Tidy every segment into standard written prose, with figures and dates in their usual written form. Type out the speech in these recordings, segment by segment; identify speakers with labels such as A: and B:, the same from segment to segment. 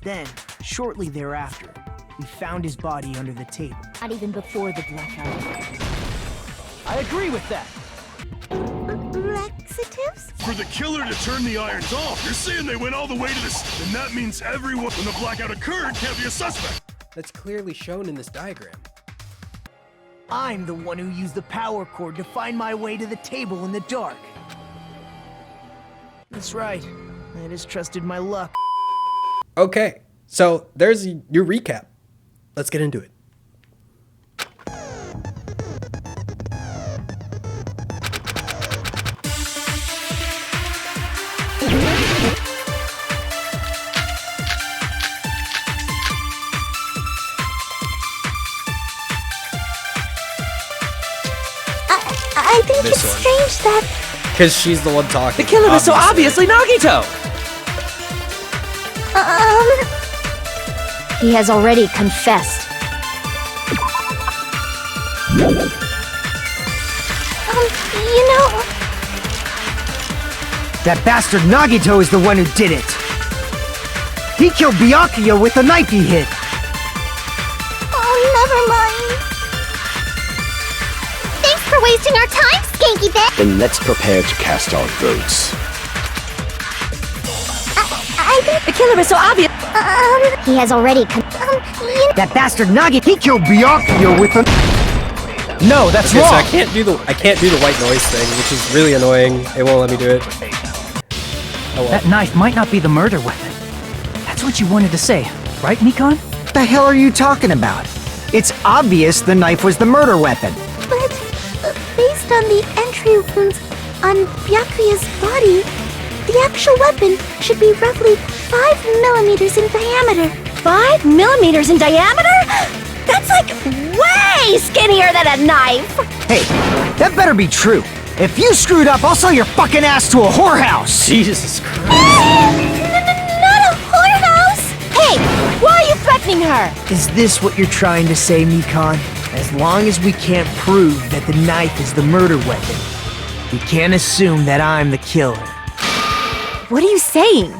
A: Then, shortly thereafter, we found his body under the table.
B: Not even before the blackout.
A: I agree with that.
B: Laxatives?
C: For the killer to turn the irons off, you're saying they went all the way to this, and that means everyone when the blackout occurred can't be a suspect.
D: That's clearly shown in this diagram.
A: I'm the one who used the power cord to find my way to the table in the dark. That's right. I just trusted my luck.
D: Okay, so there's your recap. Let's get into it.
B: I think
D: This
B: it's
D: one.
B: strange that...
D: Because she's the one talking.
E: The killer is so obviously Nagito!
B: He has already confessed. You know...
F: That bastard Nagito is the one who did it! He killed Byakuya with the knife he hid!
B: Oh, never mind. Thanks for wasting our time, Skanky Bit!
G: Then let's prepare to cast our votes.
B: I think...
E: The killer is so obvious!
B: He has already
F: That bastard Nagito, he killed Byakuya with the... No, that's
D: Okay, so
F: wrong!
D: I can't do the white noise thing, which is really annoying. It won't let me do it. Oh well.
E: That knife might not be the murder weapon. That's what you wanted to say, right, Mikon?
F: What the hell are you talking about? It's obvious the knife was the murder weapon.
B: But, based on the entry wounds on Byakuya's body, the actual weapon should be roughly 5 millimeters in diameter. 5 millimeters in diameter? That's like way skinnier than a knife!
F: Hey, that better be true. If you screwed up, I'll sell your fucking ass to a whorehouse!
D: Jesus Christ.
B: Not a whorehouse! Hey, why are you threatening her?
A: Is this what you're trying to say, Mikon? As long as we can't prove that the knife is the murder weapon, we can't assume that I'm the killer.
B: What are you saying?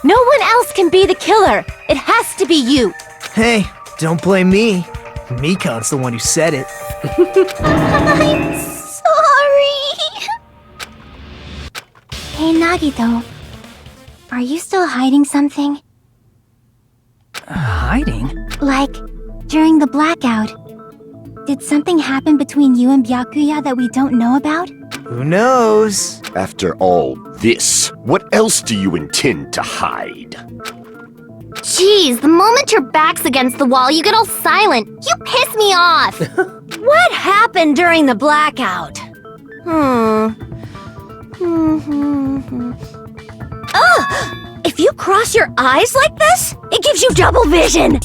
B: No one else can be the killer. It has to be you.
A: Hey, don't blame me. Mikon's the one who said it.
B: I'm sorry. Hey, Nagito. Are you still hiding something?
E: Hiding?
B: Like, during the blackout, did something happen between you and Byakuya that we don't know about?
A: Who knows?
G: After all this, what else do you intend to hide?
B: Jeez, the moment your back's against the wall, you get all silent. You piss me off. What happened during the blackout? If you cross your eyes like this, it gives you double vision.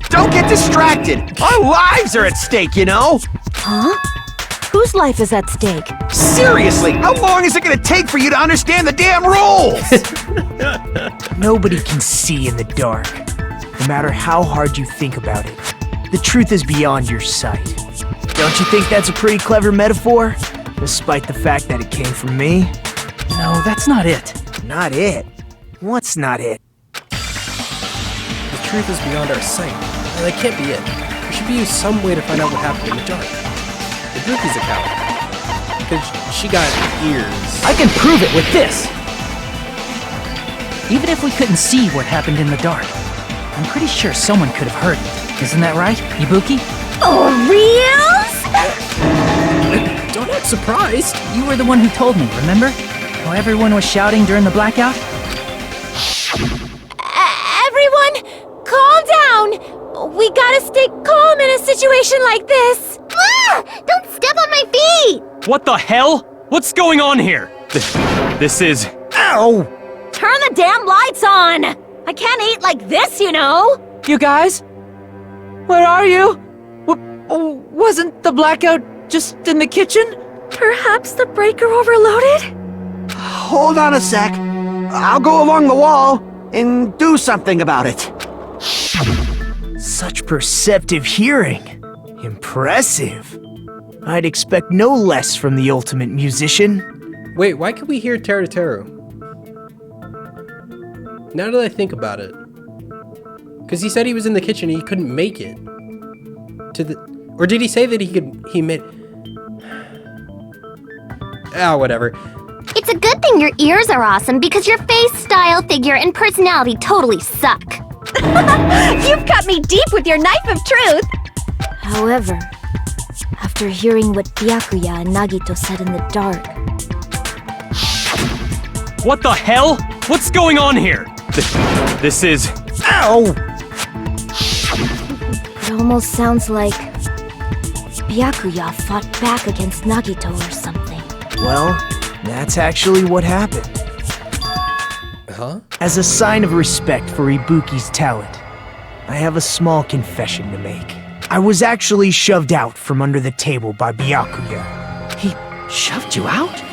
F: Don't get distracted! Our lives are at stake, you know?
B: Huh? Whose life is at stake?
F: Seriously, how long is it gonna take for you to understand the damn rules?
A: Nobody can see in the dark, no matter how hard you think about it. The truth is beyond your sight. Don't you think that's a pretty clever metaphor? Despite the fact that it came from me?
E: No, that's not it.
A: Not it. What's not it?
D: The truth is beyond our sight. That can't be it. There should be some way to find out what happened in the dark. The Groupie's a coward. Because she got ears.
E: I can prove it with this! Even if we couldn't see what happened in the dark, I'm pretty sure someone could have heard it. Isn't that right, Ibuki?
B: Oh, reals?
D: Don't act surprised.
E: You were the one who told me, remember? How everyone was shouting during the blackout?
B: Everyone, calm down. We gotta stay calm in a situation like this. Don't step on my feet.
H: What the hell? What's going on here? This is...
F: Ow!
B: Turn the damn lights on. I can't eat like this, you know.
E: You guys? Where are you? Wasn't the blackout just in the kitchen?
B: Perhaps the breaker overloaded?
F: Hold on a sec. I'll go along the wall and do something about it.
A: Such perceptive hearing. Impressive. I'd expect no less from the ultimate musician.
D: Wait, why could we hear Teru? Now that I think about it, Because he said he was in the kitchen and he couldn't make it. Or did he say that he made... whatever.
B: It's a good thing your ears are awesome because your face, style, figure, and personality totally suck. You've cut me deep with your knife of truth! However, after hearing what Byakuya and Nagito said in the dark...
H: What the hell? What's going on here? This is...
F: Ow!
B: It almost sounds like Byakuya fought back against Nagito or something.
A: Well, that's actually what happened.
D: Huh?
A: As a sign of respect for Ibuki's talent, I have a small confession to make. I was actually shoved out from under the table by Byakuya.
F: He shoved you out?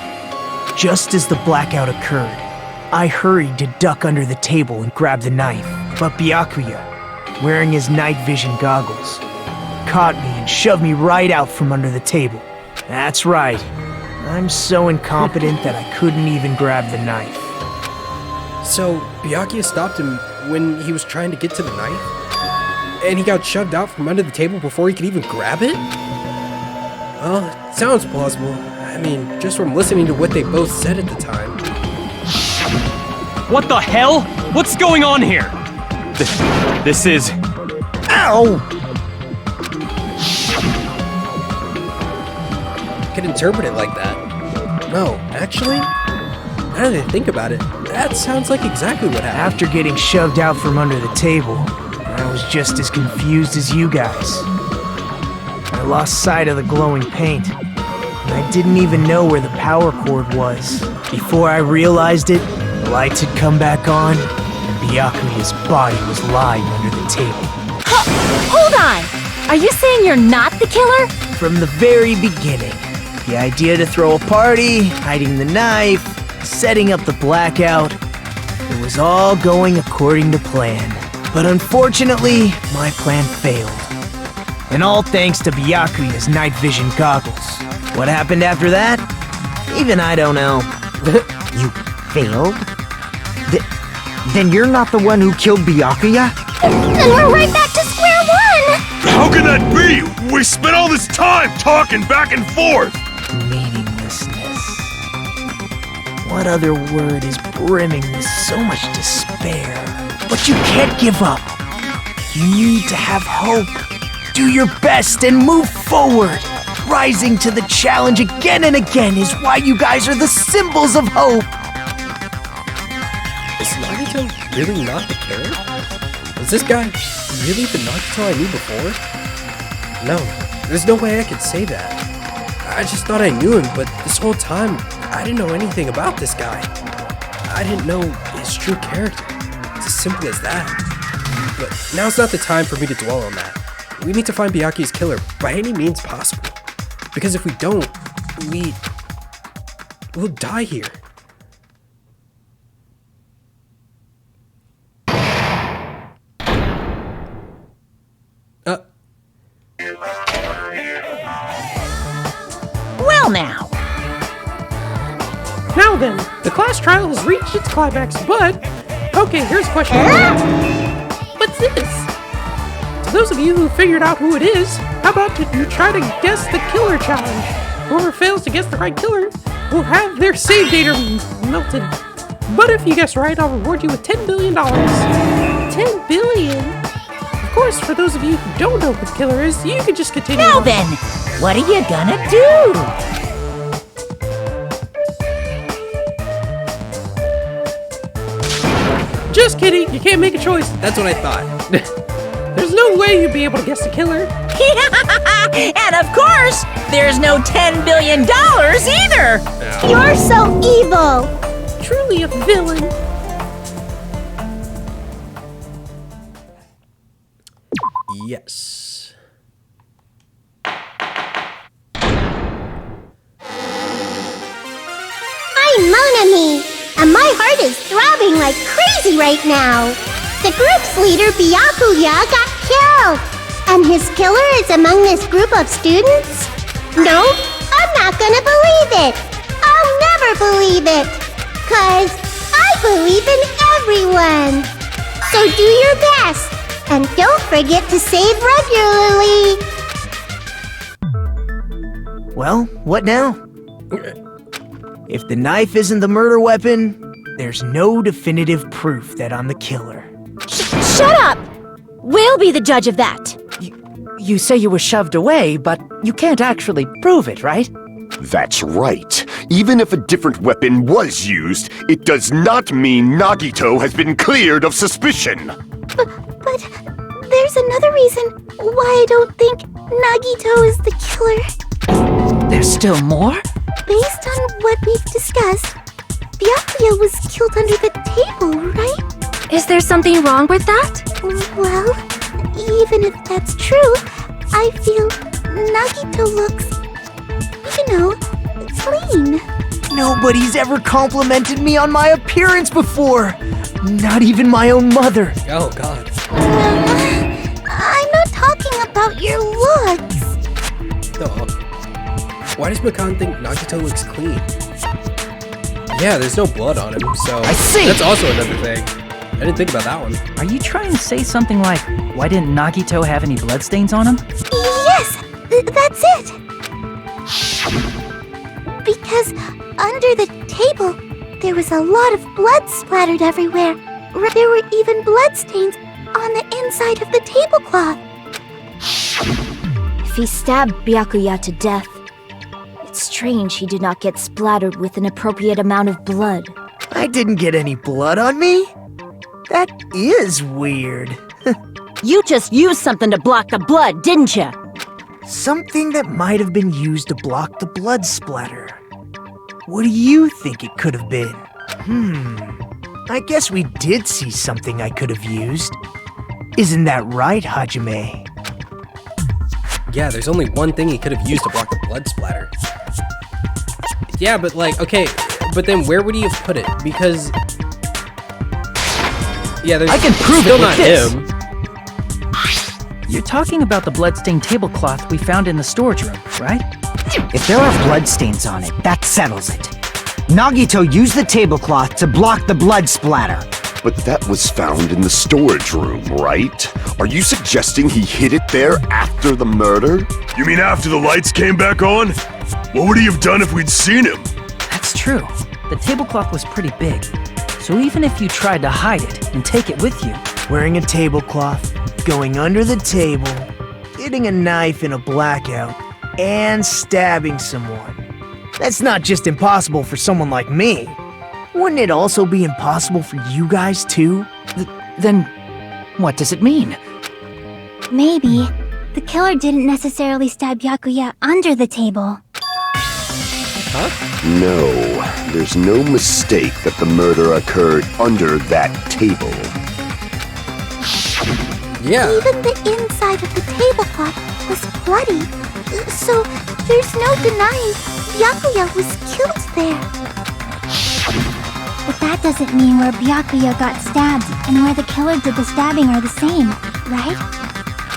A: Just as the blackout occurred, I hurried to duck under the table and grab the knife, but Byakuya, wearing his night vision goggles, caught me and shoved me right out from under the table. That's right. I'm so incompetent that I couldn't even grab the knife.
D: So, Byakuya stopped him when he was trying to get to the knife? And he got shoved out from under the table before he could even grab it? Well, it sounds plausible. I mean, just from listening to what they both said at the time.
H: What the hell? What's going on here? This is...
F: Ow!
D: I could interpret it like that. No, actually, now that I think about it, that sounds like exactly what happened.
A: After getting shoved out from under the table, I was just as confused as you guys. I lost sight of the glowing paint, and I didn't even know where the power cord was. Before I realized it, the lights had come back on, and Byakuya's body was lying under the table.
B: Hold on! Are you saying you're not the killer?
A: From the very beginning, the idea to throw a party, hiding the knife, setting up the blackout, it was all going according to plan. But unfortunately, my plan failed. And all thanks to Byakuya's night vision goggles. What happened after that? Even I don't know.
F: You failed? Then you're not the one who killed Byakuya?
B: Then we're right back to square one!
C: How can that be? We spent all this time talking back and forth!
A: Meaninglessness. What other word is brimming with so much despair? But you can't give up. You need to have hope. Do your best and move forward. Rising to the challenge again and again is why you guys are the symbols of hope.
D: Is Nagito really not the killer? Is this guy really the Nagito I knew before? No, there's no way I could say that. I just thought I knew him, but this whole time, I didn't know anything about this guy. I didn't know his true character. It's as simple as that. But now's not the time for me to dwell on that. We need to find Byakuya's killer by any means possible. Because if we don't, we'll die here.
E: Well now.
I: Now then, the class trial has reached its climax, but... Okay, here's a question. What's this? To those of you who figured out who it is, how about you try to guess the killer challenge? Whoever fails to guess the right killer will have their save data melted. But if you guess right, I'll reward you with $10 billion. $10 billion? Of course, for those of you who don't know who the killer is, you can just continue
E: Now
I: on.
E: then, what are you gonna do?
I: Just kidding, you can't make a choice.
D: That's what I thought.
I: There's no way you'd be able to guess the killer.
E: And of course, there's no $10 billion either!
B: You're so evil!
I: Truly a villain.
D: Yes.
B: I'm Monami, and my heart is throbbing like crazy right now. The group's leader, Byakuya, got killed. And his killer is among this group of students? No, I'm not gonna believe it. I'll never believe it. 'Cause I believe in everyone. So do your best. And don't forget to save regularly.
A: Well, what now? If the knife isn't the murder weapon, there's no definitive proof that I'm the killer.
B: Shut up! We'll be the judge of that.
E: You say you were shoved away, but you can't actually prove it, right?
G: That's right. Even if a different weapon was used, it does not mean Nagito has been cleared of suspicion.
B: But there's another reason why I don't think Nagito is the killer.
E: There's still more?
B: Based on what we've discussed, Byakuya was killed under the table, right?
J: Is there something wrong with that?
B: Well, even if that's true, I feel Nagito looks, clean.
A: Nobody's ever complimented me on my appearance before. Not even my own mother.
D: Oh, God.
B: I'm not talking about your looks.
D: Oh. Why does Makan think Nagito looks clean? Yeah, there's no blood on him, so...
E: I see!
D: That's also another thing. I didn't think about that one.
E: Are you trying to say something like, why didn't Nagito have any bloodstains on him?
B: Yes, that's it. Because under the table, there was a lot of blood splattered everywhere. There were even bloodstains on the inside of the tablecloth.
J: If he stabbed Byakuya to death, it's strange he did not get splattered with an appropriate amount of blood.
A: I didn't get any blood on me. That is weird.
J: You just used something to block the blood, didn't you?
A: Something that might have been used to block the blood splatter. What do you think it could have been? I guess we did see something I could have used. Isn't that right, Hajime?
D: Yeah, there's only one thing he could have used to block the blood splatter. Yeah, but like, okay, but then where would he have put it? Because... yeah, there's
E: I can prove
D: still
E: it
D: not
E: with this.
D: him.
E: You're talking about the bloodstained tablecloth we found in the storage room, right?
F: If there are bloodstains on it, that settles it. Nagito used the tablecloth to block the blood splatter.
G: But that was found in the storage room, right? Are you suggesting he hid it there after the murder?
C: You mean after the lights came back on? What would he have done if we'd seen him?
E: That's true. The tablecloth was pretty big. So even if you tried to hide it and take it with you,
A: Wearing a tablecloth, going under the table, getting a knife in a blackout, and stabbing someone. That's not just impossible for someone like me. Wouldn't it also be impossible for you guys too?
E: then what does it mean?
B: Maybe the killer didn't necessarily stab Byakuya under the table.
G: No, there's no mistake that the murder occurred under that table.
D: Yeah.
B: Even the inside of the tablecloth was bloody. So there's no denying Byakuya was killed there. But that doesn't mean where Byakuya got stabbed and where the killer did the stabbing are the same, right?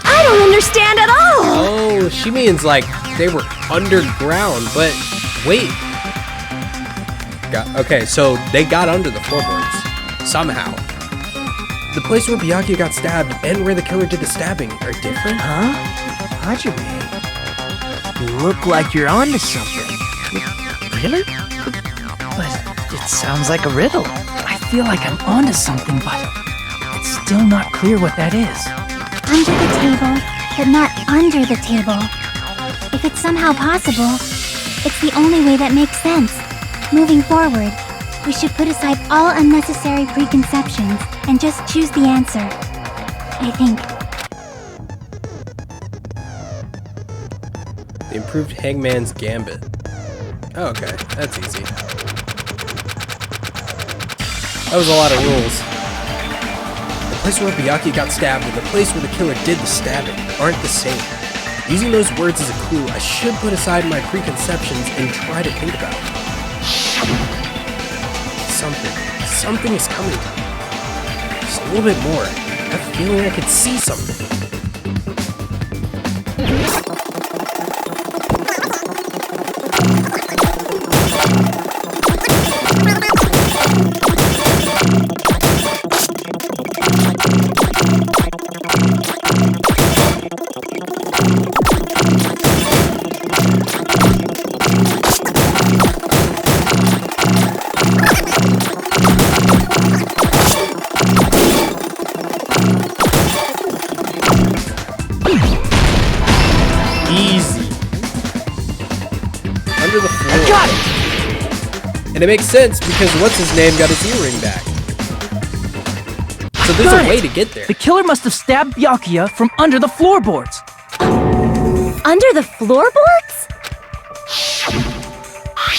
J: I don't understand at all!
D: Oh, she means like they were underground, but wait. Okay, so they got under the floorboards. Somehow. The place where Byakuya got stabbed and where the killer did the stabbing are different?
A: Huh? Hajime, you look like you're onto something.
E: Really? But it sounds like a riddle. I feel like I'm onto something, but it's still not clear what that is.
B: Under the table, but not under the table. If it's somehow possible, it's the only way that makes sense. Moving forward, we should put aside all unnecessary preconceptions and just choose the answer. I think.
D: The improved Hangman's Gambit. Oh, okay, that's easy. That was a lot of rules. The place where Byakuya got stabbed and the place where the killer did the stabbing aren't the same. Using those words as a clue, I should put aside my preconceptions and try to think about it. Something is coming. Just a little bit more. I have a feeling I could see something.
A: got it!
D: And it makes sense because what's-his-name got his earring back. So there's a way to get there.
E: The killer must have stabbed Byakuya from under the floorboards.
J: Under the floorboards?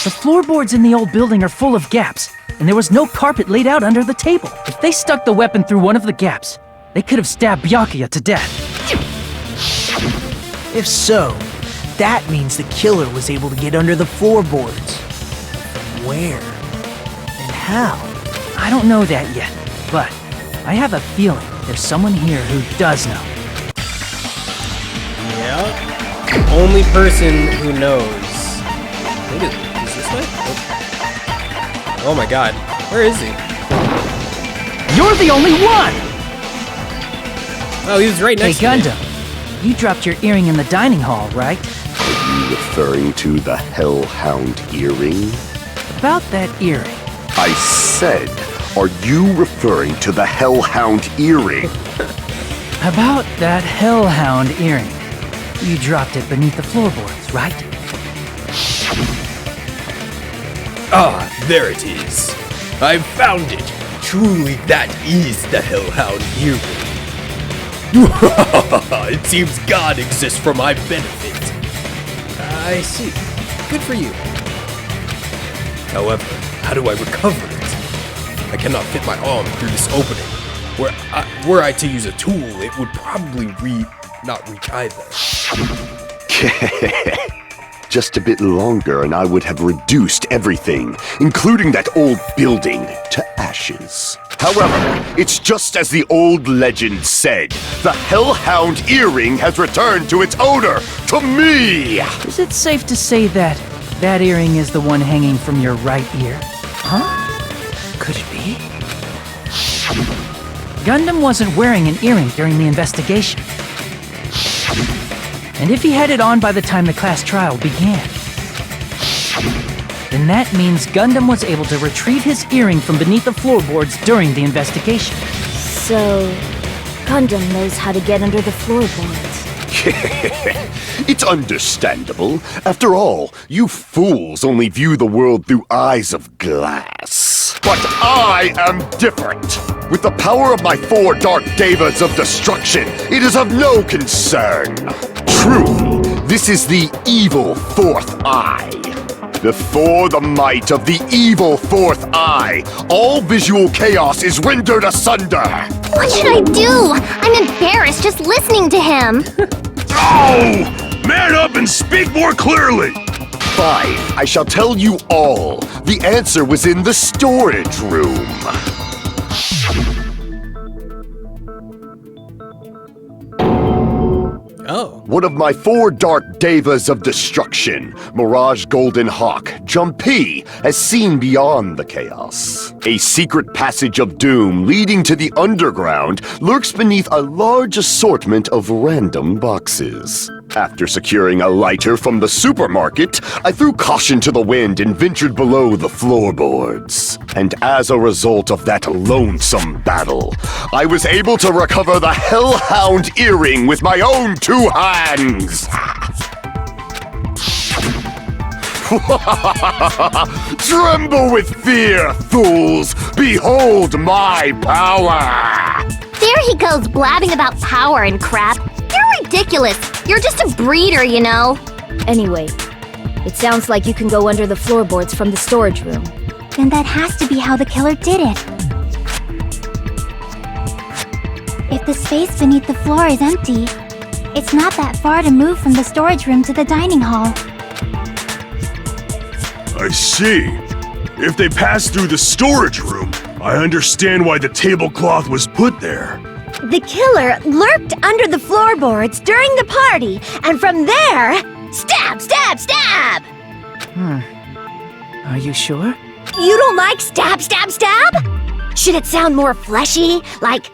E: The floorboards in the old building are full of gaps, and there was no carpet laid out under the table. If they stuck the weapon through one of the gaps, they could have stabbed Byakuya to death.
A: If so, that means the killer was able to get under the floorboards. Where? And how?
E: I don't know that yet, but I have a feeling there's someone here who does know.
D: Yeah. The only person who knows. I think is this way? Oh my god. Where is he?
E: You're the only one!
D: Oh, he was right next to me.
E: Hey, Gundam, you dropped your earring in the dining hall, right?
G: Are you referring to the Hellhound earring?
E: About that earring.
G: I said, are you referring to the Hellhound earring?
E: About that Hellhound earring. You dropped it beneath the floorboards, right?
K: Ah, there it is. I found it. Truly, that is the Hellhound earring. It seems God exists for my benefit.
D: I see. Good for you.
K: However, how do I recover it? I cannot fit my arm through this opening. Were I to use a tool, it would probably not reach either.
G: Just a bit longer and I would have reduced everything, including that old building, to ashes. However, it's just as the old legend said. The Hellhound earring has returned to its owner, to me!
E: Is it safe to say that that earring is the one hanging from your right ear? Huh? Could it be? Gundam wasn't wearing an earring during the investigation. And if he had it on by the time the class trial began, then that means Gundam was able to retrieve his earring from beneath the floorboards during the investigation.
J: So, Gundam knows how to get under the floorboards.
G: It's understandable. After all, you fools only view the world through eyes of glass. But I am different. With the power of my 4 dark devas of destruction, it is of no concern. Truly, this is the evil 4th eye. Before the might of the evil 4th eye, all visual chaos is rendered asunder.
B: What should I do? I'm embarrassed just listening to him.
C: Oh! Man up and speak more clearly!
G: Fine, I shall tell you all. The answer was in the storage room.
D: Oh.
G: One of my 4 dark devas of destruction, Mirage Golden Hawk, Jumpy, has seen beyond the chaos. A secret passage of doom leading to the underground lurks beneath a large assortment of random boxes. After securing a lighter from the supermarket, I threw caution to the wind and ventured below the floorboards. And as a result of that lonesome battle, I was able to recover the Hellhound earring with my own 2 hands! Tremble with fear, fools! Behold my power!
B: There he goes blabbing about power and crap. You're ridiculous. You're just a breeder, you know.
J: Anyway, it sounds like you can go under the floorboards from the storage room.
B: Then that has to be how the killer did it. If the space beneath the floor is empty, it's not that far to move from the storage room to the dining hall.
C: I see. If they passed through the storage room, I understand why the tablecloth was put there.
B: The killer lurked under the floorboards during the party, and from there, stab, stab, stab!
E: Are you sure?
B: You don't like stab, stab, stab? Should it sound more fleshy, like...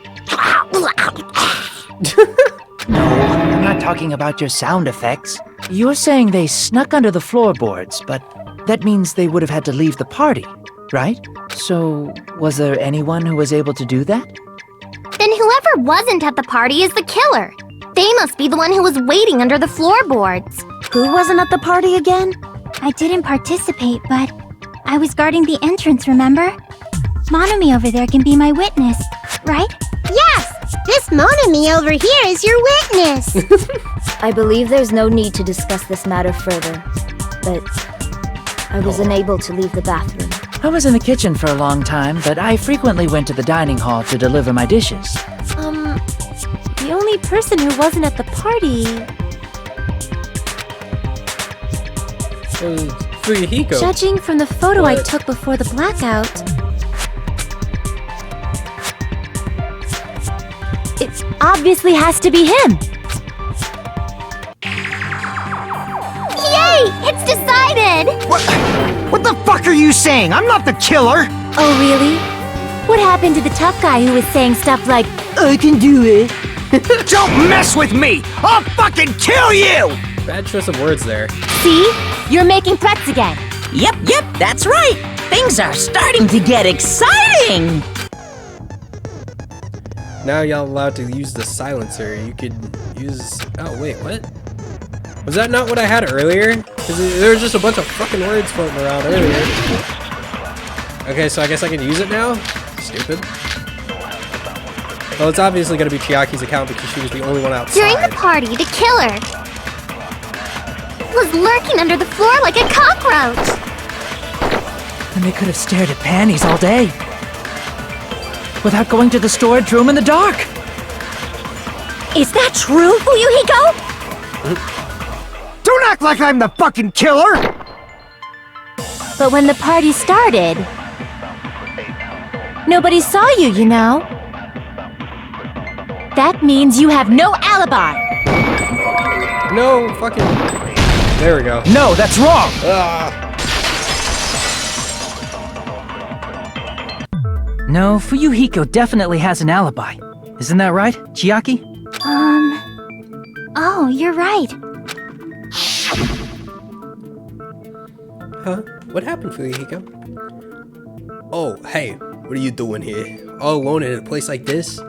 A: No, I'm not talking about your sound effects.
E: You're saying they snuck under the floorboards, but that means they would have had to leave the party, right? So, was there anyone who was able to do that?
B: Then whoever wasn't at the party is the killer. They must be the one who was waiting under the floorboards.
J: Who wasn't at the party again?
B: I didn't participate, but I was guarding the entrance, remember? Monami over there can be my witness, right?
L: Yes! This Monami over here is your witness!
J: I believe there's no need to discuss this matter further, but I was unable to leave the bathroom.
E: I was in the kitchen for a long time, but I frequently went to the dining hall to deliver my dishes.
B: The only person who wasn't at the party...
D: Fuyuhiko.
B: Judging from the photo I took before the blackout... It obviously has to be him!
L: Yay! It's decided!
F: What the fuck are you saying? I'm not the killer!
B: Oh, really? What happened to the tough guy who was saying stuff like,
F: I can do it. Don't mess with me! I'll fucking kill you!
D: Bad choice of words there.
B: see? You're making threats again.
M: Yep, that's right. Things are starting to get exciting!
D: Now y'all allowed to use the silencer. You could use... Oh, wait, what? Was that not what I had earlier? Because there was just a bunch of fucking words floating around earlier. Okay, so I guess I can use it now? Stupid. Well, it's obviously going to be Chiaki's account because she was the only one outside.
L: During the party, the killer was lurking under the floor like a cockroach.
E: And they could have stared at panties all day. Without going to the storage room in the dark.
B: Is that true, Fuyuhiko?
F: Don't act like I'm the fucking killer!
B: But when the party started, nobody saw you, you know. That means you have no alibi.
D: No fucking... There we go.
E: No, that's wrong! No, Fuyuhiko definitely has an alibi. Isn't that right, Chiaki?
B: Oh, you're right.
D: Huh? What happened, Fuyuhiko? Oh, hey, what are you doing here? All alone in a place like this?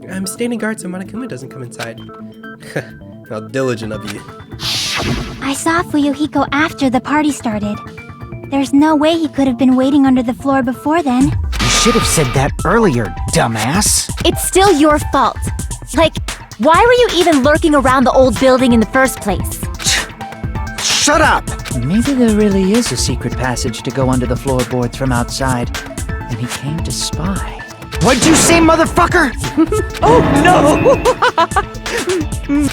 D: I'm standing guard so Monokuma doesn't come inside. How diligent of you.
B: I saw Fuyuhiko after the party started. There's no way he could have been waiting under the floor before then.
F: You should have said that earlier, dumbass.
B: It's still your fault. Like, why were you even lurking around the old building in the first place?
F: Shut up!
E: Maybe there really is a secret passage to go under the floorboards from outside, and he came to spy.
F: What'd you say, motherfucker?
E: Oh no!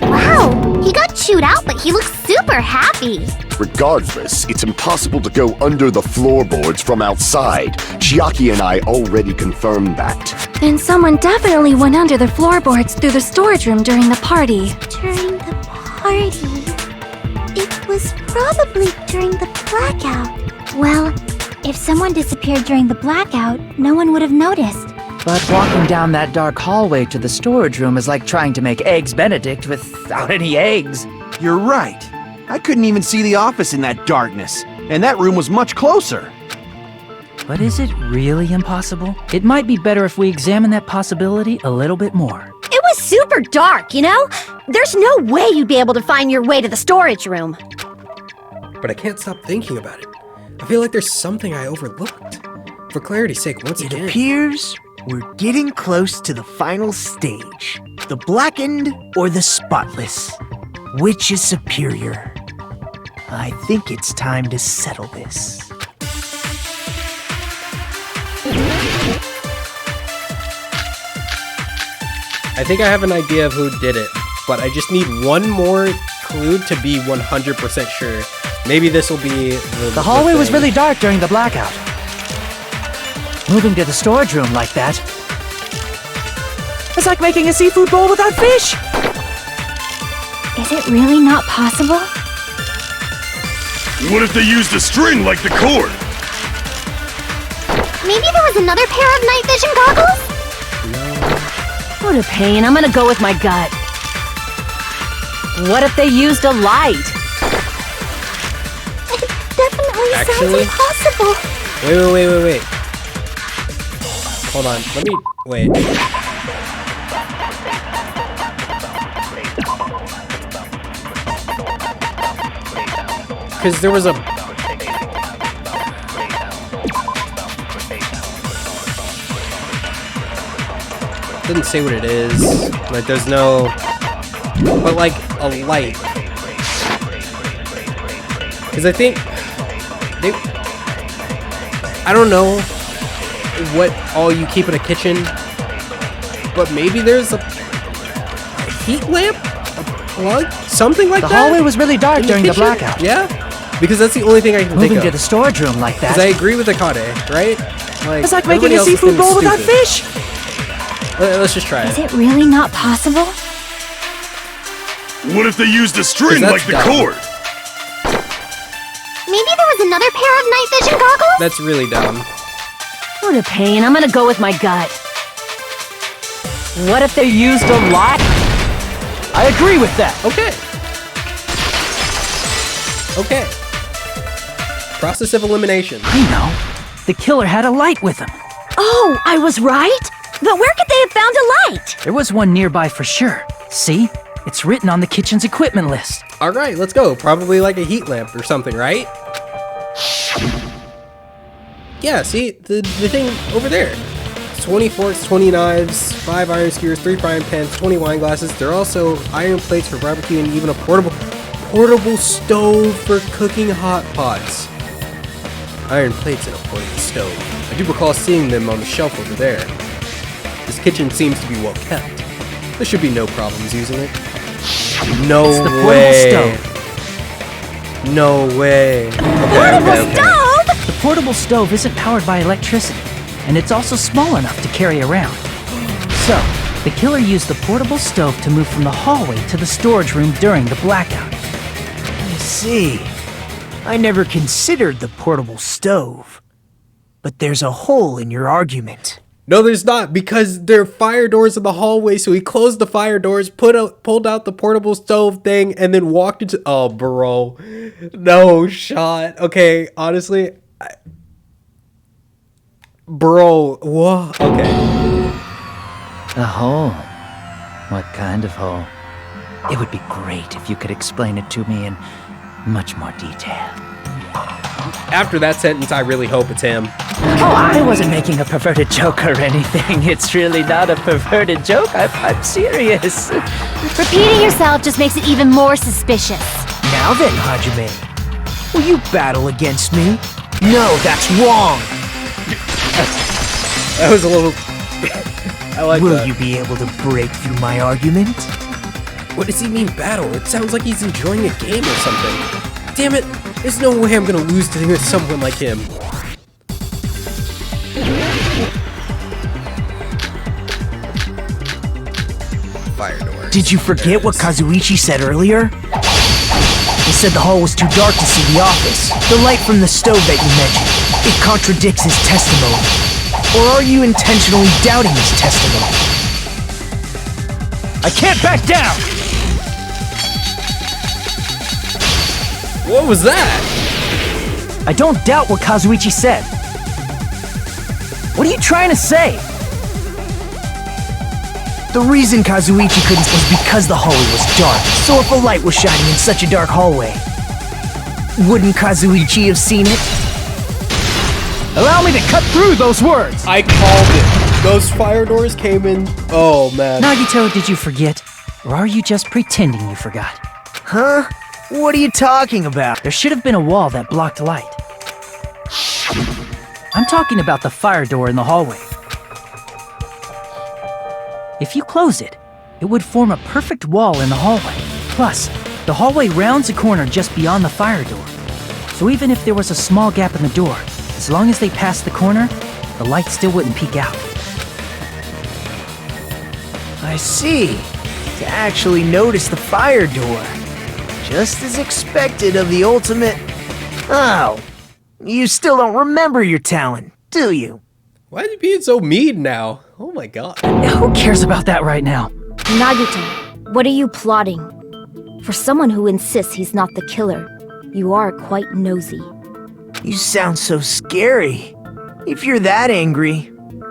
L: Wow, he got chewed out, but he looks super happy.
G: Regardless, it's impossible to go under the floorboards from outside. Chiaki and I already confirmed that.
B: Then someone definitely went under the floorboards through the storage room during the party.
L: During the party? It was probably during the blackout.
B: Well, if someone disappeared during the blackout, no one would have noticed.
E: But walking down that dark hallway to the storage room is like trying to make Eggs Benedict without any eggs.
N: You're right. I couldn't even see the office in that darkness, and that room was much closer.
E: But is it really impossible? It might be better if we examine that possibility a little bit more.
L: It was super dark, you know? There's no way you'd be able to find your way to the storage room.
D: But I can't stop thinking about it. I feel like there's something I overlooked. For clarity's sake, once again.
A: It appears we're getting close to the final stage. The blackened or the spotless? Which is superior? I think it's time to settle this.
D: I think I have an idea of who did it, but I just need one more clue to be 100% sure. Maybe this will be
E: the hallway was really dark during the blackout. Moving to the storage room like that, it's like making a seafood bowl without fish.
B: Is it really not possible?
C: What if they used a string like the cord?
L: Maybe there was another pair of night vision goggles?
M: What a pain. I'm gonna go with my gut. What if they used a light?
L: It definitely sounds impossible.
D: Wait. Hold on, let me... Wait. Because there was a Doesn't say what it is. Like, there's no... But, like, a light. Because I think... I don't know what all you keep in a kitchen, but maybe there's a heat lamp? A plug? Something like that?
E: The hallway was really dark during the blackout.
D: Yeah? Because that's the only thing I can think
E: Moving
D: of.
E: to the storage room like that.
D: Because I agree with Akane, right?
E: It's like making
D: everybody
E: a
D: else is
E: seafood
D: kinda
E: bowl without
D: stupid.
E: fish.
D: Let's just try
J: Is
D: it.
J: it really not possible?
C: What if they used a string
D: that's
C: like the
D: dumb.
C: cord?
B: Maybe there was another pair of night vision goggles?
D: That's really dumb.
L: What a pain. I'm gonna go with my gut.
E: What if they used a lot? I agree with that.
D: Okay. Okay. Process of elimination.
E: I know. The killer had a light with him.
L: Oh, I was right? But where could they have found a light?
E: There was one nearby for sure. See? It's written on the kitchen's equipment list.
D: Alright, let's go. Probably like a heat lamp or something, right? Yeah, see? The thing over there. 20 forks, 20 knives, 5 iron skewers, 3 frying pans, 20 wine glasses. There are also iron plates for barbecue and even a portable stove for cooking hot pots. Iron plates and a portable stove. I do recall seeing them on the shelf over there. This kitchen seems to be well kept. There should be no problems using it. No
E: It's the portable
D: way.
E: stove.
D: No way.
L: Portable stove?
E: The portable stove isn't powered by electricity, and it's also small enough to carry around. So, the killer used the portable stove to move from the hallway to the storage room during the blackout.
A: I see. I never considered the portable stove. But there's a hole in your argument.
D: No, there's not, because there are fire doors in the hallway, so he closed the fire doors, pulled out the portable stove thing, and then walked into... Oh, bro. No shot. Okay, honestly... Bro, what? Okay.
E: A hole? What kind of hole? It would be great if you could explain it to me in much more detail.
D: After that sentence, I really hope it's him.
E: Oh, I wasn't making a perverted joke or anything. It's really not a perverted joke. I'm serious.
J: Repeating yourself just makes it even more suspicious.
A: Now then, Hajime. Will you battle against me? No, that's wrong.
D: That was a little... I like
A: Will
D: that.
A: you be able to break through my argument?
D: What does he mean battle? It sounds like he's enjoying a game or something. Damn it! There's no way I'm gonna lose to someone like him. Fire door.
A: Did you forget what Kazuichi said earlier? He said the hall was too dark to see the office. The light from the stove that you mentioned, it contradicts his testimony. Or are you intentionally doubting his testimony? I can't back down!
D: What was that?
E: I don't doubt what Kazuichi said. What are you trying to say?
A: The reason Kazuichi couldn't was because the hallway was dark. So if a light was shining in such a dark hallway, wouldn't Kazuichi have seen it?
E: Allow me to cut through those words!
D: I called it. Those fire doors came in. Oh man.
E: Nagito, did you forget? Or are you just pretending you forgot?
A: Huh? What are you talking about?
E: There should have been a wall that blocked light. I'm talking about the fire door in the hallway. If you close it, it would form a perfect wall in the hallway. Plus, the hallway rounds a corner just beyond the fire door. So even if there was a small gap in the door, as long as they passed the corner, the light still wouldn't peek out.
A: I see. To actually notice the fire door. Just as expected of the ultimate... Oh, you still don't remember your talent, do you?
D: Why are you being so mean now? Oh my god.
E: Who cares about that right now?
J: Nagito, what are you plotting? For someone who insists he's not the killer, you are quite nosy.
A: You sound so scary. If you're that angry,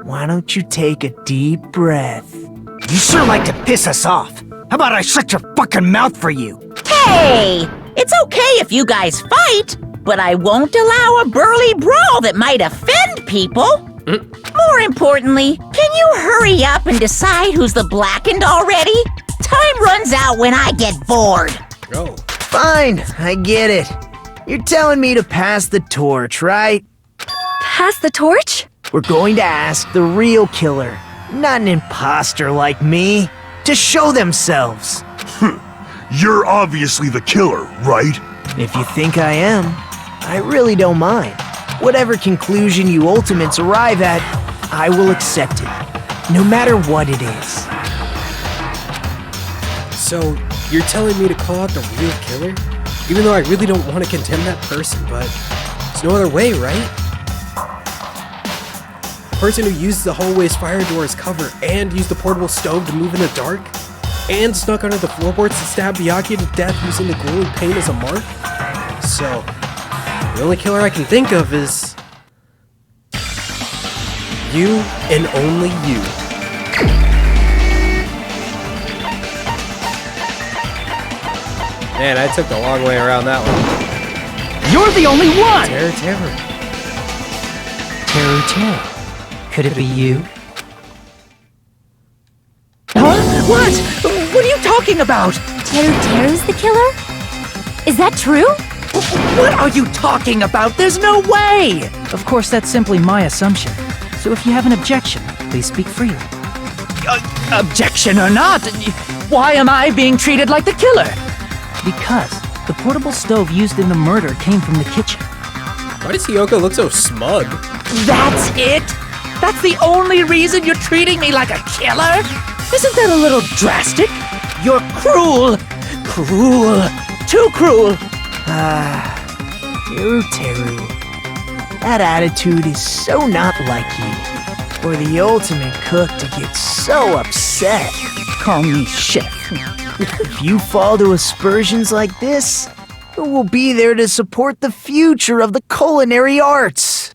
A: why don't you take a deep breath?
F: You sure like to piss us off. How about I shut your fucking mouth for you?
M: Hey! It's okay if you guys fight, but I won't allow a burly brawl that might offend people. More importantly, can you hurry up and decide who's the blackened already? Time runs out when I get bored.
K: Oh.
A: Fine, I get it. You're telling me to pass the torch, right?
L: Pass the torch?
A: We're going to ask the real killer, not an imposter like me, to show themselves.
C: You're obviously the killer, right?
A: If you think I am, I really don't mind. Whatever conclusion you ultimates arrive at, I will accept it, no matter what it is.
K: So, you're telling me to call out the real killer? Even though I really don't want to condemn that person, but there's no other way, right? The person who used the hallway's fire door as cover and used the portable stove to move in the dark and snuck under the floorboards to stab Byakuya to death using the glowing paint as a mark? So, the only killer I can think of is you and only you. Man, I took the long way around that one.
E: You're the only one!
K: Terror.
E: Could it be you?
L: Huh? What? What are you talking about?
B: Teru's the killer?
L: Is that true?
E: What are you talking about? There's no way! Of course, that's simply my assumption. So if you have an objection, please speak freely. Objection or not, why am I being treated like the killer? Because the portable stove used in the murder came from the kitchen.
K: Why does Hiyoko look so smug?
E: That's it? That's the only reason you're treating me like a killer? Isn't that a little drastic? You're cruel. Cruel. Too cruel.
A: Teru. That attitude is so not like you. For the ultimate cook to get so upset.
E: Call me chef.
A: If you fall to aspersions like this, who will be there to support the future of the culinary arts?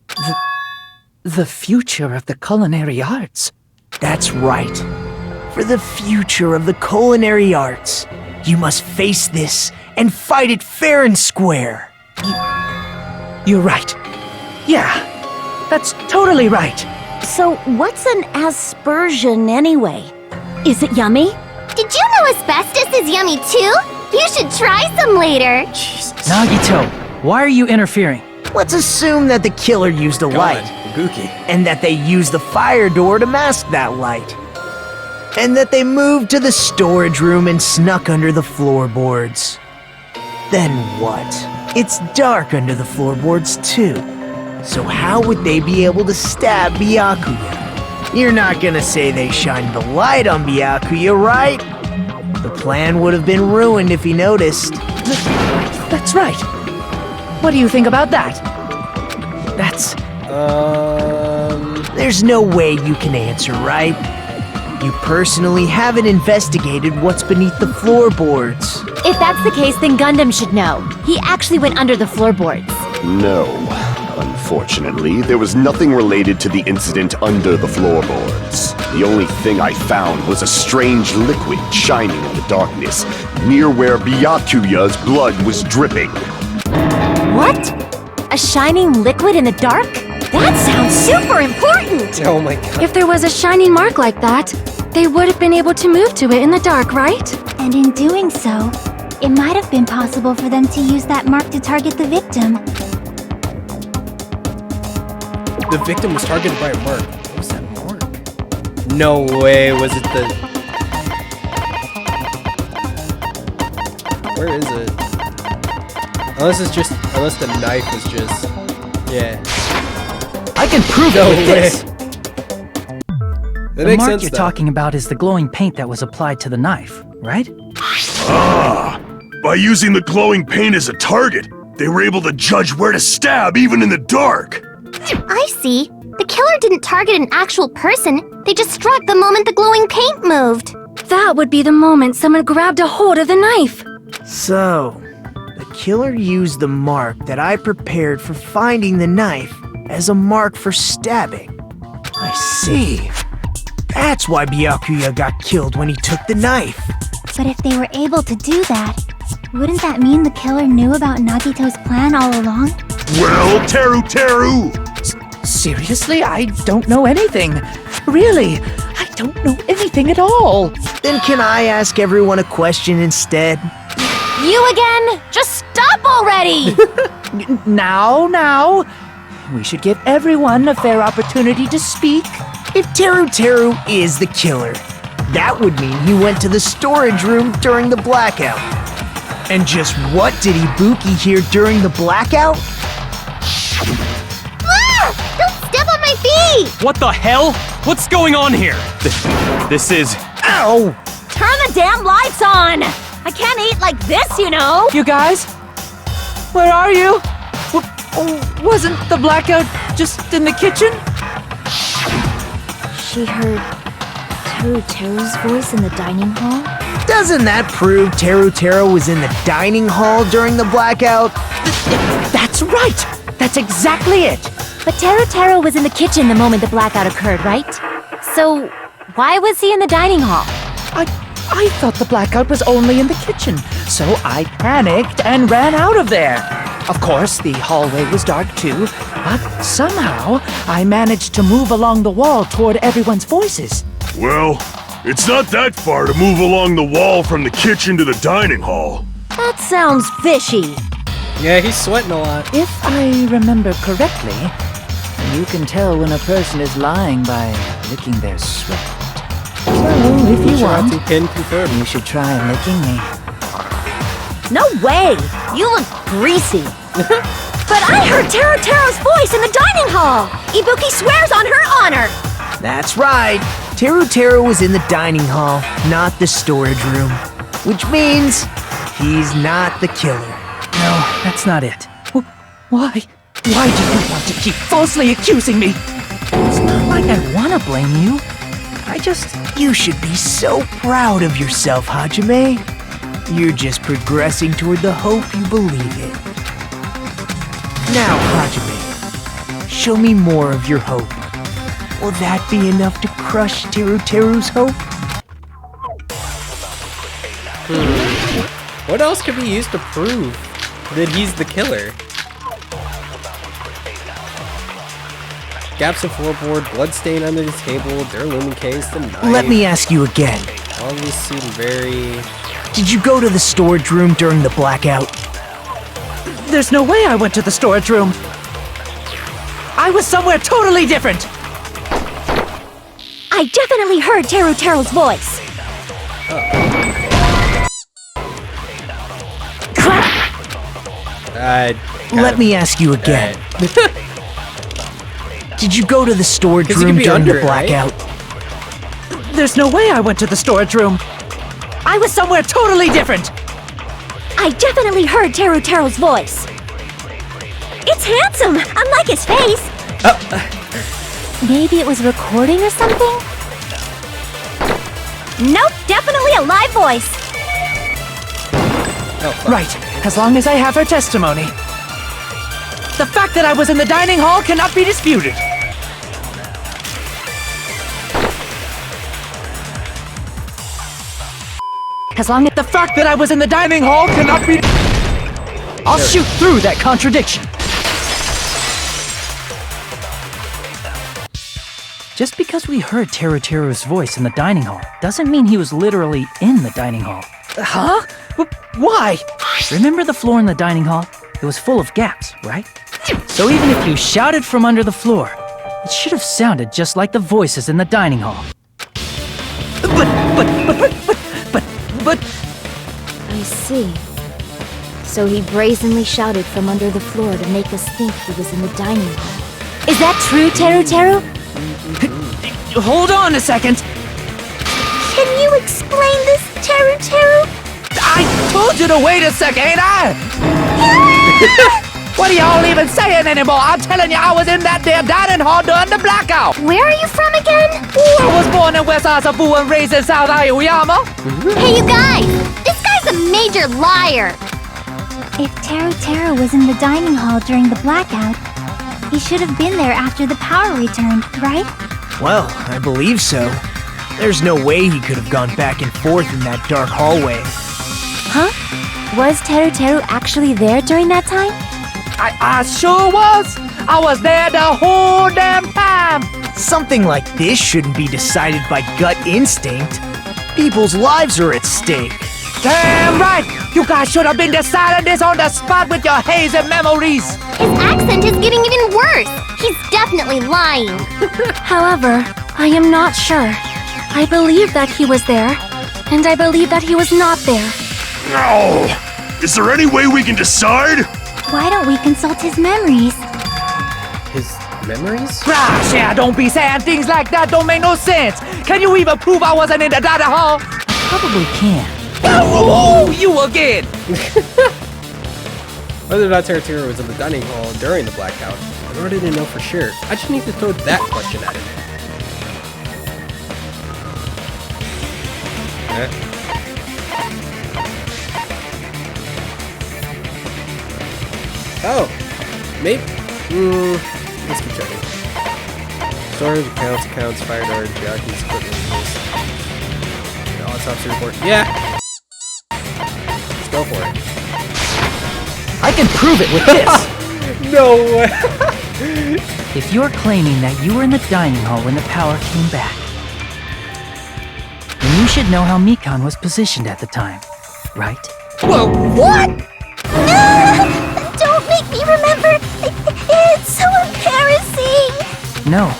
E: The future of the culinary arts?
A: That's right. For the future of the culinary arts, you must face this and fight it fair and square.
E: You're right. Yeah, that's totally right.
L: So what's an aspersion anyway? Is it yummy?
B: Did you know asbestos is yummy too? You should try some later.
E: Nagito, why are you interfering?
A: Let's assume that the killer used a light.
K: Gookie.
A: And that they used the fire door to mask that light. And that they moved to the storage room and snuck under the floorboards. Then what? It's dark under the floorboards too. So how would they be able to stab Byakuya? You're not gonna say they shined the light on Byakuya, right? The plan would have been ruined if he noticed.
E: That's right. What do you think about that? That's...
A: There's no way you can answer, right? You personally haven't investigated what's beneath the floorboards.
L: If that's the case, then Gundam should know. He actually went under the floorboards.
G: No. Unfortunately, there was nothing related to the incident under the floorboards. The only thing I found was a strange liquid shining in the darkness, near where Byakuya's blood was dripping.
L: What? A shining liquid in the dark? That sounds super important!
K: Oh my god.
B: If there was a shining mark like that, they would have been able to move to it in the dark, right? And in doing so, it might have been possible for them to use that mark to target the victim.
K: The victim was targeted by a mark. What was that mark? No way, was it the... Where is it? Unless the knife was just... Yeah.
E: I can prove it with this!
K: That
E: The
K: makes
E: mark
K: sense,
E: you're
K: though.
E: talking about is the glowing paint that was applied to the knife, right?
C: By using the glowing paint as a target, they were able to judge where to stab even in the dark.
B: I see. The killer didn't target an actual person. They just struck the moment the glowing paint moved. That would be the moment someone grabbed a hold of the knife.
A: So, the killer used the mark that I prepared for finding the knife as a mark for stabbing. I see. That's why Byakuya got killed when he took the knife.
B: But if they were able to do that, wouldn't that mean the killer knew about Nagito's plan all along?
C: Well, Teru!
E: Seriously, I don't know anything. Really, I don't know anything at all.
A: Then can I ask everyone a question instead?
L: You again? Just stop already!
E: Now. We should give everyone a fair opportunity to speak.
A: If Teru is the killer, that would mean he went to the storage room during the blackout. And just what did Ibuki hear during the blackout?
B: Ah! Don't step on my feet!
H: What the hell? What's going on here? This is...
A: Ow!
L: Turn the damn lights on! I can't eat like this, you know!
E: You guys? Where are you? Wasn't the blackout just in the kitchen?
J: She heard Teru's voice in the dining hall?
A: Doesn't that prove Teru was in the dining hall during the blackout?
E: That's right! That's exactly it!
L: But Teru was in the kitchen the moment the blackout occurred, right? So, why was he in the dining hall?
E: I thought the blackout was only in the kitchen, so I panicked and ran out of there. Of course, the hallway was dark too, but somehow I managed to move along the wall toward everyone's voices.
C: Well, it's not that far to move along the wall from the kitchen to the dining hall.
L: That sounds fishy.
K: Yeah, he's sweating a lot.
E: If I remember correctly, you can tell when a person is lying by licking their sweat. So, if you want, you should try licking me.
L: No way! You look greasy. But I heard Teru's voice in the dining hall! Ibuki swears on her honor!
A: That's right. Teru was in the dining hall, not the storage room. Which means he's not the killer.
E: No, that's not it. Why? Why do you want to keep falsely accusing me? It's not like I want to blame you.
A: You should be so proud of yourself, Hajime. You're just progressing toward the hope you believe in. Now, Hajime, show me more of your hope. Will that be enough to crush Teru's hope?
K: What else could be used to prove that he's the killer? Gaps in floorboard, bloodstain under the table, Durlumin case, the knife.
A: Let me ask you again.
K: All these seem very...
A: Did you go to the storage room during the blackout?
E: There's no way I went to the storage room. I was somewhere totally different.
L: I definitely heard Teru's voice.
A: Let me ask you again. Did you go to the storage room during the blackout?
E: Right? There's no way I went to the storage room. I was somewhere totally different.
L: I definitely heard Teru's voice. It's handsome, unlike his face. Maybe it was a recording or something? Nope, definitely a live voice.
E: Right, as long as I have her testimony. The fact that I was in the dining hall cannot be disputed. As long as the fact that I was in the dining hall cannot be... I'll shoot through that contradiction. Just because we heard Teru's voice in the dining hall doesn't mean he was literally in the dining hall. Huh? Why? Remember the floor in the dining hall? It was full of gaps, right? So even if you shouted from under the floor, it should have sounded just like the voices in the dining hall. But...
J: I see. So he brazenly shouted from under the floor to make us think he was in the dining hall.
L: Is that true, Teru?
E: Hold on a second.
B: Can you explain this, Teru?
E: I told you to wait a second, ain't I? What are y'all even saying anymore? I'm telling you, I was in that damn dining hall during the blackout.
B: Where are you from again?
E: I was born in West Asabu and raised in South Aoyama.
B: Hey, you guys! This guy's a major liar!
O: If Teru was in the dining hall during the blackout, he should have been there after the power returned, right?
A: Well, I believe so. There's no way he could have gone back and forth in that dark hallway.
L: Huh? Was Teru actually there during that time?
E: I sure was. I was there the whole damn time.
A: Something like this shouldn't be decided by gut instinct. People's lives are at stake.
E: Damn right! You guys should have been deciding this on the spot with your hazy memories.
B: His accent is getting even worse. He's definitely lying.
J: However, I am not sure. I believe that he was there, and I believe that he was not there.
C: No! Is there any way we can decide?
O: Why don't we consult his memories?
K: His memories?
E: Gosh, yeah, don't be saying things like that. Don't make no sense. Can you even prove I wasn't in the dining hall? Probably can. Oh, you again!
K: Whether or not Teru was in the dining hall during the blackout, I already didn't know for sure. I just need to throw that question at him. Oh, maybe. Let's keep checking. Storage, accounts, fire door, jockeys, equipment. Autopsy report. Yeah. Let's go for it.
E: I can prove it with this.
K: No way.
E: If you're claiming that you were in the dining hall when the power came back, then you should know how Mikan was positioned at the time, right?
B: Whoa, what? No! Don't make me remember. It's so embarrassing.
E: No,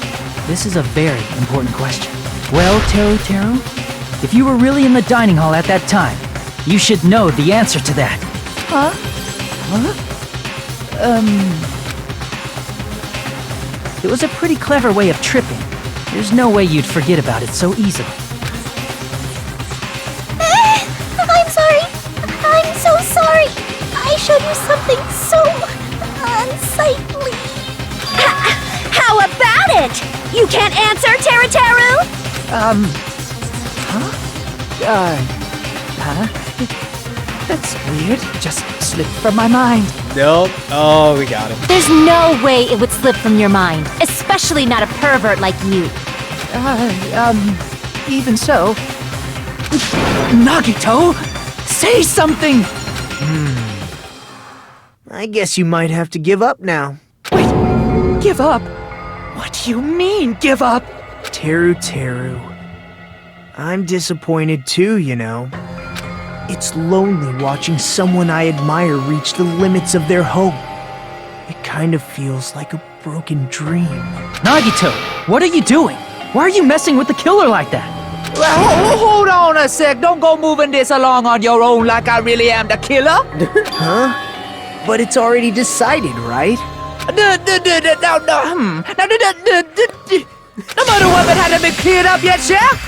E: this is a very important question. Well, Teru, if you were really in the dining hall at that time, you should know the answer to that.
B: Huh?
E: It was a pretty clever way of tripping. There's no way you'd forget about it so easily.
B: I'm sorry. I'm so sorry. I showed you something so unsightly.
L: How about it? You can't answer, Teru?
E: That's weird. Just slipped from my mind.
K: Nope. Oh, we got him.
J: There's no way it would slip from your mind, especially not a pervert like you.
E: Even so. Nagito, say something!
A: I guess you might have to give up now.
E: Wait, give up? What do you mean, give up?
A: Teru. I'm disappointed too, you know. It's lonely watching someone I admire reach the limits of their hope. It kind of feels like a broken dream.
E: Nagito, what are you doing? Why are you messing with the killer like that?
P: Well, hold on a sec. Don't go moving this along on your own like I really am the killer.
A: Huh? But it's already decided, right?
P: The murder weapon hasn't been cleared up yet, Chef?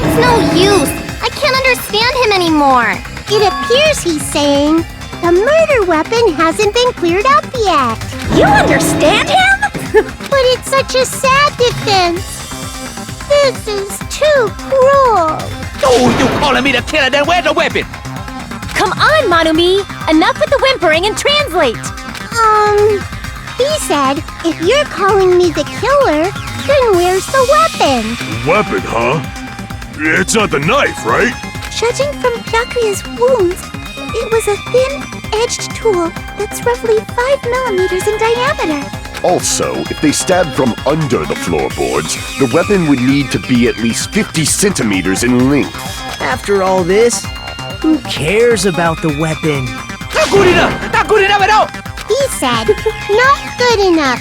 B: It's no use. I can't understand him anymore. It appears he's saying the murder weapon hasn't been cleared up yet.
L: You understand him?
B: But it's such a sad defense. This is too cruel.
P: Oh, you calling me the killer? Then where's the weapon?
J: Come on, Manumi! Enough with the whimpering and translate!
B: He said, if you're calling me the killer, then where's the weapon?
C: Weapon, huh? It's not the knife, right?
B: Judging from Byakuya's wounds, it was a thin-edged tool that's roughly 5 millimeters in diameter.
G: Also, if they stabbed from under the floorboards, the weapon would need to be at least 50 centimeters in length.
A: After all this, who cares about the weapon?
P: Not good enough! Not good enough at all!
B: He said, not good enough.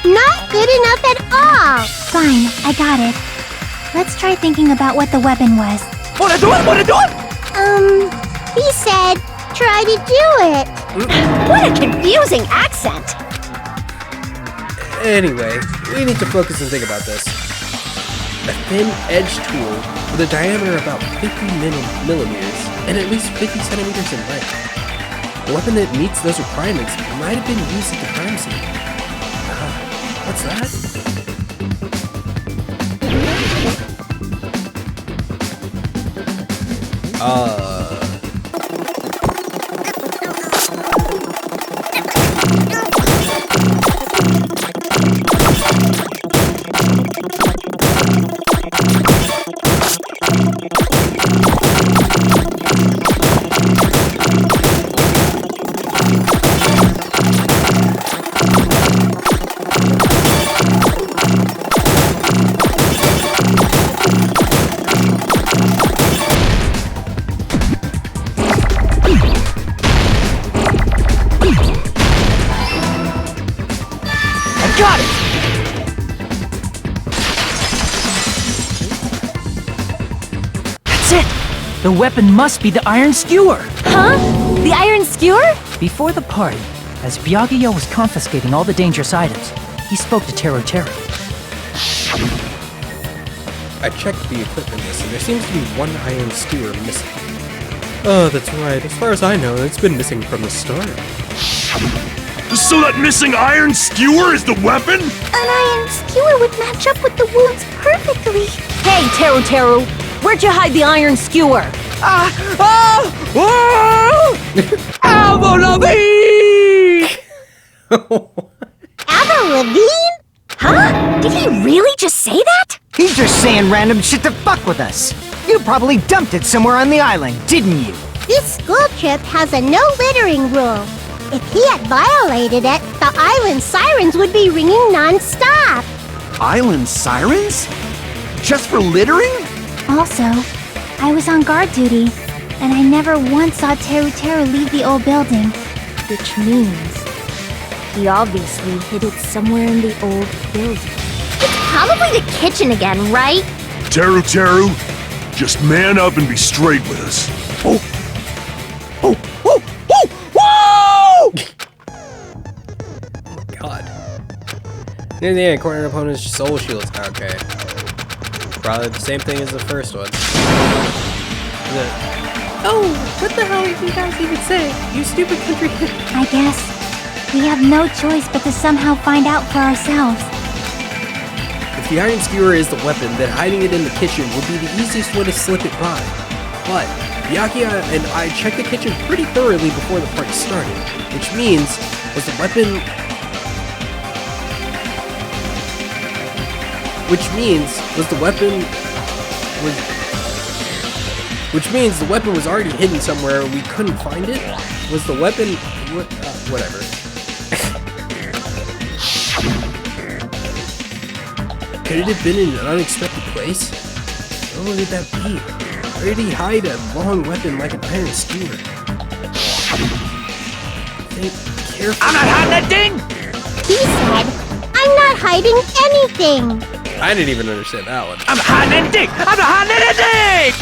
B: Not good enough at all.
O: Fine, I got it. Let's try thinking about what the weapon was.
P: Wanna do it?
B: He said, try to do it.
L: What a confusing accent.
K: Anyway, we need to focus and think about this. A thin-edged tool with a diameter of about 50 millimeters and at least 50 centimeters in length. A weapon that meets those requirements might have been used at the crime scene. What's that?
E: got it! That's it! The weapon must be the iron skewer!
J: Huh? The iron skewer?
E: Before the party, as Byakuya was confiscating all the dangerous items, he spoke to Teru Teru.
K: I checked the equipment list and there seems to be one iron skewer missing. Oh, that's right. As far as I know, it's been missing from the start.
C: So that missing iron skewer is the weapon?
B: An iron skewer would match up with the wounds perfectly.
L: Hey, Teru Teru, where'd you hide the iron skewer?
P: Avril
B: Lavigne?
J: Huh? Did he really just say that?
F: He's just saying random shit to fuck with us. You probably dumped it somewhere on the island, didn't you?
B: This school trip has a no littering rule. If he had violated it, the island sirens would be ringing non-stop.
N: Island sirens? Just for littering?
O: Also, I was on guard duty, and I never once saw Teru Teru leave the old building.
J: Which means he obviously hid it somewhere in the old building.
B: It's probably the kitchen again, right?
C: Teru Teru, just man up and be straight with us.
K: God. Near the end, corner opponent's soul shields. Okay. Probably the same thing as the first one.
I: Oh, what the hell did you guys even say? You stupid country.
O: I guess we have no choice but to somehow find out for ourselves.
K: If the iron skewer is the weapon, then hiding it in the kitchen would be the easiest way to slip it by. But Byakuya and I checked the kitchen pretty thoroughly before the party started, which means was the weapon was already hidden somewhere we couldn't find it? Was the weapon whatever. Could it have been in an unexpected place? Where would that be? Where did he hide a long weapon like an iron skewer? Think carefully.
P: I'm not hiding that thing!
B: He said, I'm not hiding anything.
K: I didn't even understand that one.
P: I'm not hiding anything! I'm not hiding anything!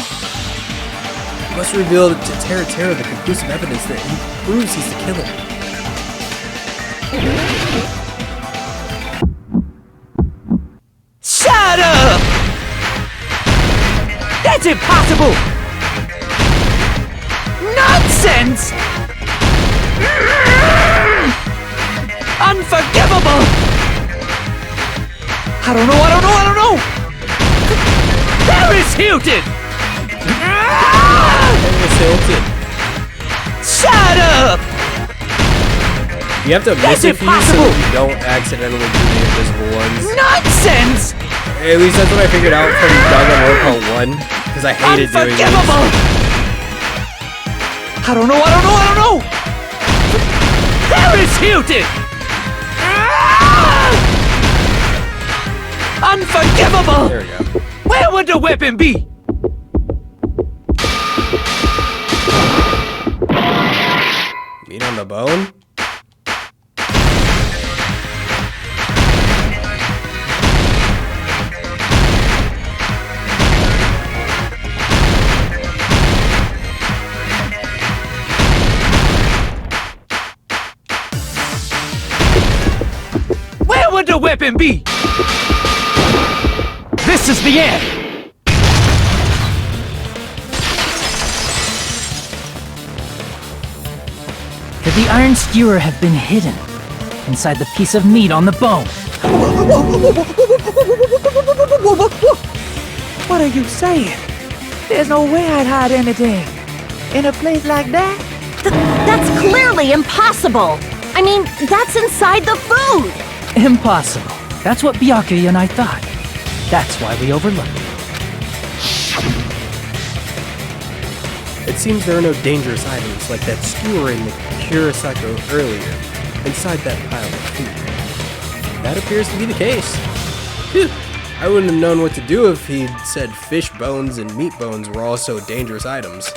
K: He must reveal to Teru Teru the conclusive evidence that he proves he's the killer.
P: Shut up! That's impossible! Nonsense! Unforgivable! I don't know! Paris Hilton!
K: Paris Hilton.
P: Shut up!
K: You have to miss it for you so you don't accidentally do the invisible ones.
P: Nonsense!
K: At least that's what I figured out from Danganronpa 1, because I hated doing this.
P: I don't know! Paris Hilton! Unforgivable!
K: There we go.
P: Where would the weapon be?
K: Meat on the bone?
P: Where would the weapon be? This is the end!
E: Could the iron skewer have been hidden inside the piece of meat on the bone?
P: What are you saying? There's no way I'd hide anything in a place like that.
L: That's clearly impossible! I mean, that's inside the food!
E: Impossible. That's what Byakuya and I thought. That's why we overlooked it.
K: It seems there are no dangerous items like that skewer in the Kurosako earlier, inside that pile of food. That appears to be the case. Phew. I wouldn't have known what to do if he'd said fish bones and meat bones were also dangerous items.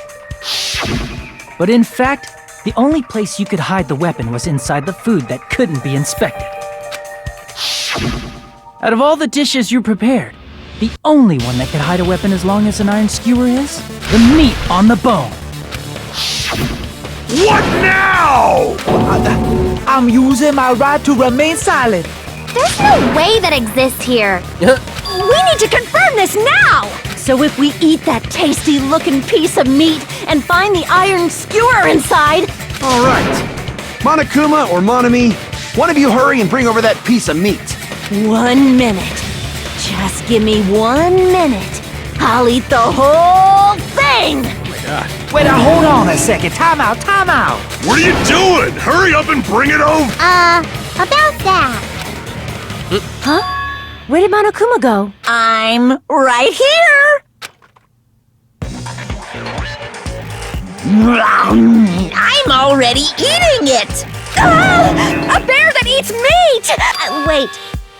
E: But in fact, the only place you could hide the weapon was inside the food that couldn't be inspected. Out of all the dishes you prepared, the only one that could hide a weapon as long as an iron skewer is the meat on the bone.
C: What now?
P: I'm using my right to remain silent.
B: There's no way that exists here.
L: We need to confirm this now! So if we eat that tasty-looking piece of meat and find the iron skewer inside...
N: All right. Monokuma or Monami, one of you hurry and bring over that piece of meat.
L: 1 minute. Just give me 1 minute. I'll eat the whole thing!
P: Wait, now hold on a second. Time out, time out.
C: What are you doing? Hurry up and bring it over!
B: About that.
L: Huh? Where did Monokuma go? I'm right here! I'm already eating it! Ah, a bear that eats meat! Wait,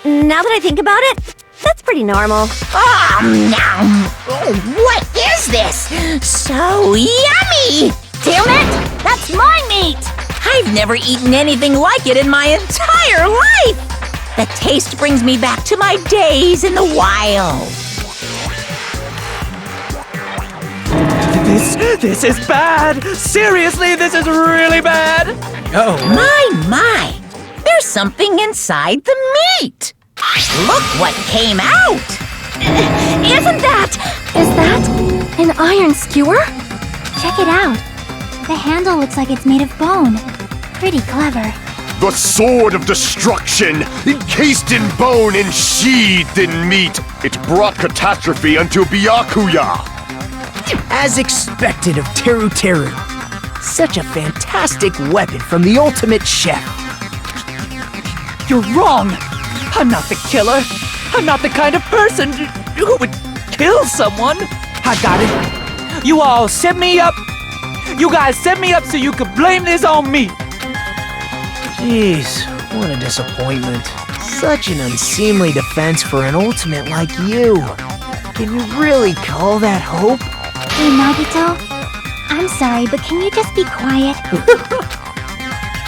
L: now that I think about it, that's pretty normal. What is this? So yummy! Damn it! That's my meat! I've never eaten anything like it in my entire life! The taste brings me back to my days in the wild.
P: This is bad. Seriously, this is really bad.
D: Oh.
M: My! There's something inside the meat! Look what came out!
L: Isn't that...
B: Is that an iron skewer?
O: Check it out. The handle looks like it's made of bone. Pretty clever.
G: The sword of destruction, encased in bone and sheathed in meat. It brought catastrophe unto Byakuya.
A: As expected of Teru Teru. Such a fantastic weapon from the ultimate chef.
P: You're wrong. I'm not the killer. I'm not the kind of person who would kill someone. I got it. You all set me up. You guys set me up so you could blame this on me.
A: Jeez, what a disappointment. Such an unseemly defense for an ultimate like you. Can you really call that hope?
O: Hey, Nagito. I'm sorry, but can you just be quiet?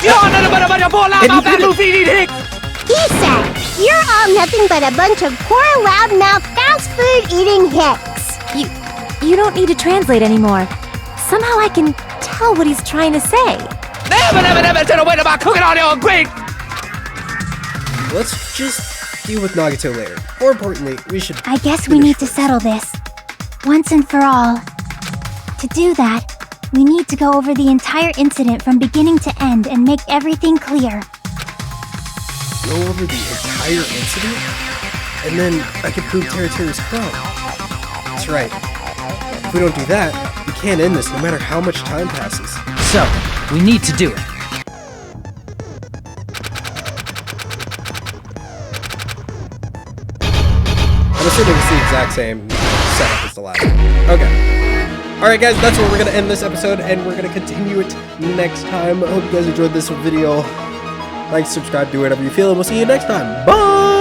B: He said, you're all nothing but a bunch of poor loudmouth fast food eating hicks.
J: You don't need to translate anymore. Somehow I can tell what he's trying to say.
P: Never turn away about cooking on your grate.
K: Let's just deal with Nagito later. More importantly, we should...
O: I guess we need to settle this. Once and for all. To do that, we need to go over the entire incident from beginning to end and make everything clear.
K: Go over the entire incident? And then I can prove Teru's crown. That's right. If we don't do that, we can't end this no matter how much time passes.
E: So, we need to do it.
K: I'm assuming it's the exact same setup as the last one. Okay. Alright guys, that's where we're going to end this episode, and we're going to continue it next time. I hope you guys enjoyed this video. Like, subscribe, do whatever you feel, and we'll see you next time. Bye!